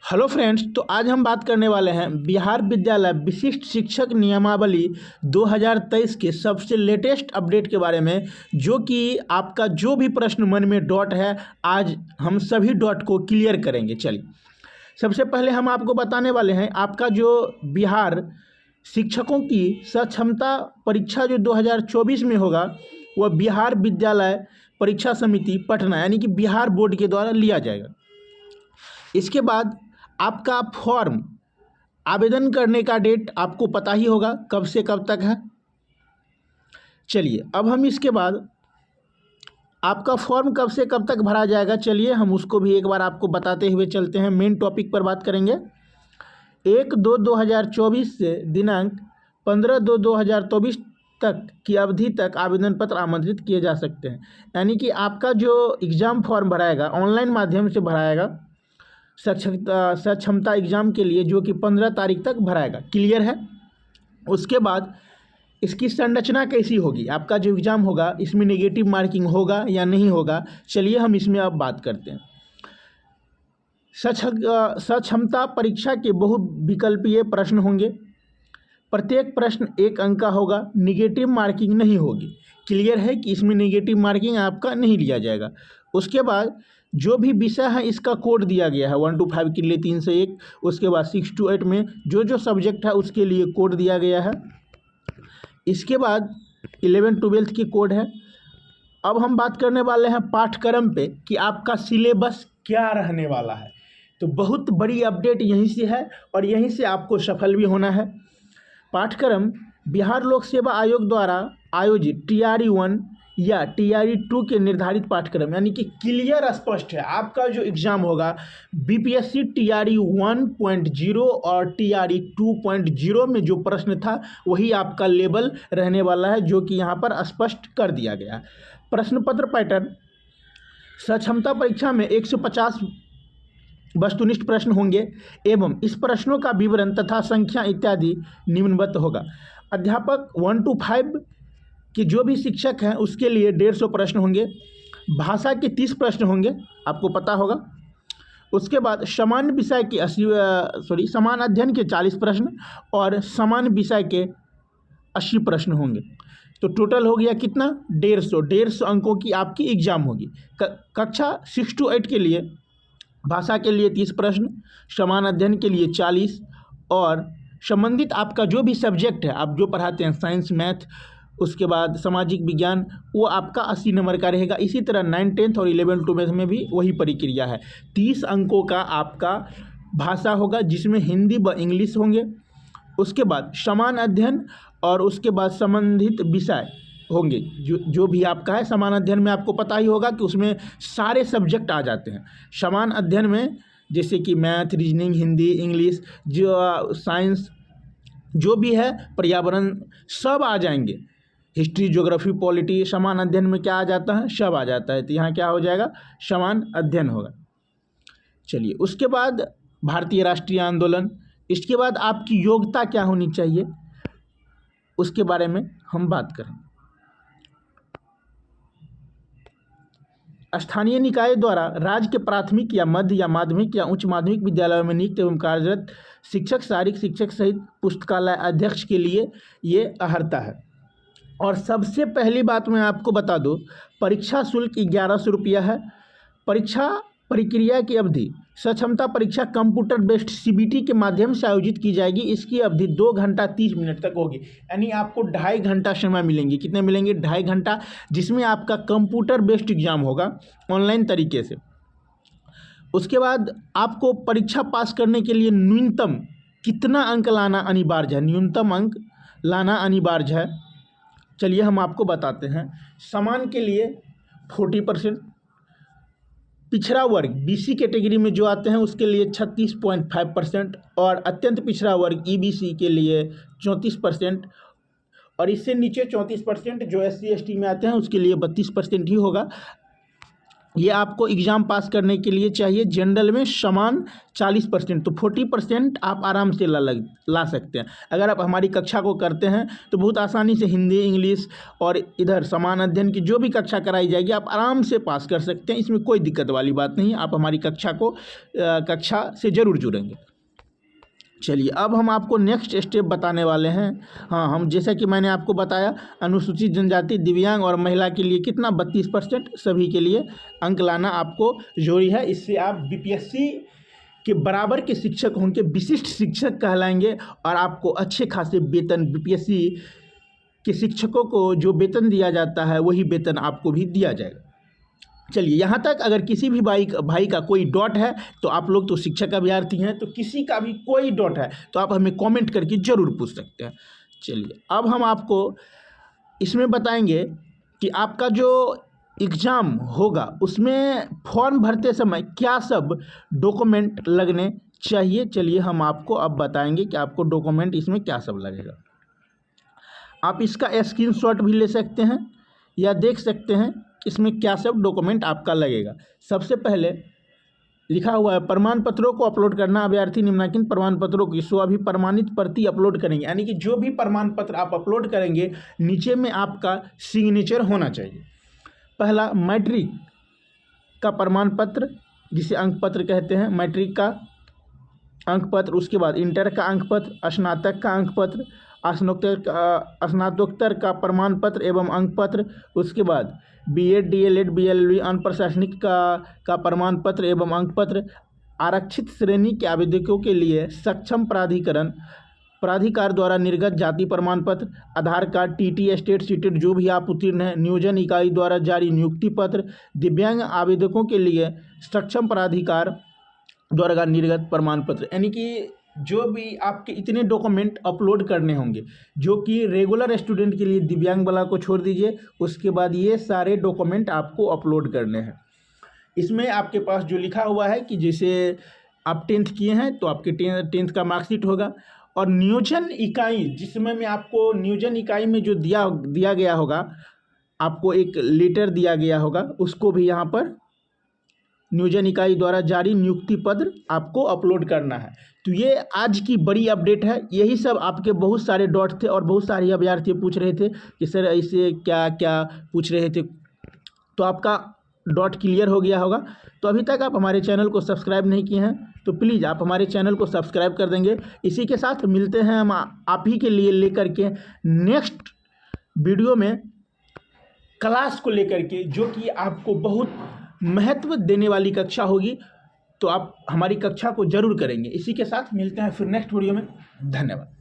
Hello friends, तो आज हम बात करने वाले हैं बिहार विद्यालय विशिष्ट शिक्षक नियमावली 2023 के सबसे लेटेस्ट अपडेट के बारे में। जो कि आपका जो भी प्रश्न मन में डॉट है, आज हम सभी डॉट को क्लियर करेंगे। चलिए, सबसे पहले हम आपको बताने वाले हैं आपका जो बिहार शिक्षकों की सक्षमता परीक्षा जो 2024 में होगा, वह बिहार विद्यालय परीक्षा समिति पटना यानी कि बिहार बोर्ड के द्वारा लिया जाएगा। इसके बाद आपका फॉर्म आवेदन करने का डेट आपको पता ही होगा कब से कब तक है। चलिए, अब हम इसके बाद आपका फॉर्म कब से कब तक भरा जाएगा, चलिए हम उसको भी एक बार आपको बताते हुए चलते हैं। मेन टॉपिक पर बात करेंगे। 1/2/2024 से दिनांक 15/2/2024 तक की अवधि तक आवेदन पत्र आमंत्रित किए जा सकते हैं। यानी कि आपका जो एग्ज़ाम फॉर्म भराएगा ऑनलाइन माध्यम से भराएगा सक्षमता एग्ज़ाम के लिए, जो कि 15 तारीख तक भराएगा। क्लियर है। उसके बाद इसकी संरचना कैसी होगी, आपका जो एग्ज़ाम होगा इसमें नेगेटिव मार्किंग होगा या नहीं होगा, चलिए हम इसमें अब बात करते हैं। सक्षमता परीक्षा के बहुविकल्पीय प्रश्न होंगे। प्रत्येक प्रश्न 1 अंक का होगा। नेगेटिव मार्किंग नहीं होगी। क्लियर है कि इसमें नेगेटिव मार्किंग आपका नहीं लिया जाएगा। उसके बाद जो भी विषय है इसका कोड दिया गया है 1 to 5 के लिए 301। उसके बाद 6 to 8 में जो जो सब्जेक्ट है उसके लिए कोड दिया गया है। इसके बाद 11-12 की कोड है। अब हम बात करने वाले हैं पाठ्यक्रम पे कि आपका सिलेबस क्या रहने वाला है। तो बहुत बड़ी अपडेट यहीं से है और यहीं से आपको सफल भी होना है। पाठ्यक्रम बिहार लोक सेवा आयोग द्वारा आयोजित TRE 1 या TRE 2 के निर्धारित पाठ्यक्रम, यानी कि क्लियर स्पष्ट है आपका जो एग्ज़ाम होगा BPSC TRE 1.0 और TRE 2.0 में जो प्रश्न था वही आपका लेवल रहने वाला है, जो कि यहाँ पर स्पष्ट कर दिया गया है। प्रश्न पत्र पैटर्न, सक्षमता परीक्षा में 150 वस्तुनिष्ठ प्रश्न होंगे एवं इस प्रश्नों का विवरण तथा संख्या इत्यादि निम्नवत होगा। अध्यापक 1 to 5 के जो भी शिक्षक हैं उसके लिए 150 प्रश्न होंगे। भाषा के 30 प्रश्न होंगे, आपको पता होगा। उसके बाद समान विषय के समान अध्ययन के 40 प्रश्न और समान विषय के 80 प्रश्न होंगे। तो टोटल हो गया कितना, 150 अंकों की आपकी एग्ज़ाम होगी। कक्षा 6 to 8 के लिए भाषा के लिए 30 प्रश्न, समान अध्ययन के लिए 40 और संबंधित आपका जो भी सब्जेक्ट है आप जो पढ़ाते हैं साइंस, मैथ, उसके बाद सामाजिक विज्ञान, वो आपका 80 नंबर का रहेगा। इसी तरह 9, 10 और 11, 12 में भी वही प्रक्रिया है। 30 अंकों का आपका भाषा होगा जिसमें हिंदी व इंग्लिश होंगे। उसके बाद समान अध्ययन और उसके बाद संबंधित विषय होंगे। जो भी आपका है समान अध्ययन में आपको पता ही होगा कि उसमें सारे सब्जेक्ट आ जाते हैं। समान अध्ययन में जैसे कि मैथ, रीजनिंग, हिंदी, इंग्लिश, जो साइंस जो भी है, पर्यावरण, सब आ जाएंगे। हिस्ट्री, ज्योग्राफी, पॉलिटी, समान अध्ययन में क्या आ जाता है, सब आ जाता है। तो यहाँ क्या हो जाएगा, समान अध्ययन होगा। चलिए, उसके बाद भारतीय राष्ट्रीय आंदोलन। इसके बाद आपकी योग्यता क्या होनी चाहिए उसके बारे में हम बात करेंगे। स्थानीय निकाय द्वारा राज्य के प्राथमिक या मध्य या माध्यमिक या उच्च माध्यमिक विद्यालयों में नियुक्त एवं कार्यरत शिक्षक, सहायक शिक्षक सहित पुस्तकालय अध्यक्ष के लिए ये अहर्ता है। और सबसे पहली बात मैं आपको बता दूं, परीक्षा शुल्क 1100 रुपया है। परीक्षा प्रक्रिया की अवधि, सक्षमता परीक्षा कंप्यूटर बेस्ड CBT के माध्यम से आयोजित की जाएगी। इसकी अवधि 2 घंटा 30 मिनट तक होगी, यानी आपको 2.5 घंटा समय मिलेंगे। कितने मिलेंगे, 2.5 घंटा, जिसमें आपका कंप्यूटर बेस्ड एग्जाम होगा ऑनलाइन तरीके से। उसके बाद आपको परीक्षा पास करने के लिए न्यूनतम कितना अंक लाना अनिवार्य है, न्यूनतम अंक लाना अनिवार्य है। चलिए हम आपको बताते हैं। समान के लिए 40%, पिछड़ा वर्ग BC कैटेगरी में जो आते हैं उसके लिए 36.5% और अत्यंत पिछड़ा वर्ग EBC के लिए 34% और इससे नीचे 34% जो SC ST में आते हैं उसके लिए 32% ही होगा। ये आपको एग्ज़ाम पास करने के लिए चाहिए जनरल में समान 40%, तो 40% आप आराम से ला सकते हैं। अगर आप हमारी कक्षा को करते हैं तो बहुत आसानी से हिंदी, इंग्लिश और इधर समान अध्ययन की जो भी कक्षा कराई जाएगी आप आराम से पास कर सकते हैं। इसमें कोई दिक्कत वाली बात नहीं है। आप हमारी कक्षा से ज़रूर जुड़ेंगे। चलिए, अब हम आपको नेक्स्ट स्टेप बताने वाले हैं। हाँ, हम जैसा कि मैंने आपको बताया, अनुसूचित जनजाति, दिव्यांग और महिला के लिए कितना 32% सभी के लिए अंक लाना आपको जरूरी है। इससे आप बीपीएससी के बराबर के शिक्षक होंगे, विशिष्ट शिक्षक कहलाएंगे और आपको अच्छे खासे वेतन, बीपीएससी के शिक्षकों को जो वेतन दिया जाता है वही वेतन आपको भी दिया जाएगा। चलिए, यहाँ तक अगर किसी भी भाई का कोई डाउट है तो आप लोग तो शिक्षक अभ्यर्थी हैं, तो किसी का भी कोई डाउट है तो आप हमें कमेंट करके ज़रूर पूछ सकते हैं। चलिए, अब हम आपको इसमें बताएंगे कि आपका जो एग्ज़ाम होगा उसमें फॉर्म भरते समय क्या सब डॉक्यूमेंट लगने चाहिए। चलिए, हम आपको अब बताएंगे कि आपको डॉक्यूमेंट इसमें क्या सब लगेगा। आप इसका स्क्रीनशॉट भी ले सकते हैं या देख सकते हैं इसमें क्या सब डॉक्यूमेंट आपका लगेगा। सबसे पहले लिखा हुआ है प्रमाण पत्रों को अपलोड करना। अभ्यर्थी निम्नलिखित प्रमाण पत्रों की स्वाभिप्रमाणित प्रति अपलोड करेंगे, यानी कि जो भी प्रमाण पत्र आप अपलोड करेंगे नीचे में आपका सिग्नेचर होना चाहिए। पहला, मैट्रिक का प्रमाण पत्र जिसे अंक पत्र कहते हैं, मैट्रिक का अंक पत्र। उसके बाद इंटर का अंक पत्र, स्नातक का अंक पत्र, स्नातकोत्तर का प्रमाण पत्र एवं अंक पत्र। उसके बाद बीएड, डीएलएड, बीएलएलबी अन्य प्रशासनिक का प्रमाण पत्र एवं अंक पत्र। आरक्षित श्रेणी के आवेदकों के लिए सक्षम प्राधिकार द्वारा निर्गत जाति प्रमाण पत्र, आधार कार्ड, टीटी, स्टेट सीटेड जो भी आप उत्तीर्ण हैं, नियोजन इकाई द्वारा जारी नियुक्ति पत्र। दिव्यांग आवेदकों के लिए सक्षम प्राधिकार द्वारा निर्गत प्रमाण पत्र। यानी कि जो भी आपके इतने डॉक्यूमेंट अपलोड करने होंगे जो कि रेगुलर स्टूडेंट के लिए, दिव्यांग वाला को छोड़ दीजिए, उसके बाद ये सारे डॉक्यूमेंट आपको अपलोड करने हैं। इसमें आपके पास जो लिखा हुआ है कि जैसे आप 10th किए हैं तो आपके 10th का मार्कशीट होगा, और नियोजन इकाई जिसमें मैं आपको नियोजन इकाई में जो दिया गया होगा, आपको एक लेटर दिया गया होगा, उसको भी यहाँ पर नियोजन इकाई द्वारा जारी नियुक्ति पत्र आपको अपलोड करना है। तो ये आज की बड़ी अपडेट है। यही सब आपके बहुत सारे डाउट थे और बहुत सारे अभ्यर्थी पूछ रहे थे कि सर ऐसे क्या क्या पूछ रहे थे, तो आपका डाउट क्लियर हो गया होगा। तो अभी तक आप हमारे चैनल को सब्सक्राइब नहीं किए हैं तो प्लीज़ आप हमारे चैनल को सब्सक्राइब कर देंगे। इसी के साथ मिलते हैं हम आप ही के लिए लेकर के नेक्स्ट वीडियो में क्लास को लेकर के, जो कि आपको बहुत महत्व देने वाली कक्षा होगी। तो आप हमारी कक्षा को जरूर करेंगे। इसी के साथ मिलते हैं फिर नेक्स्ट वीडियो में। धन्यवाद।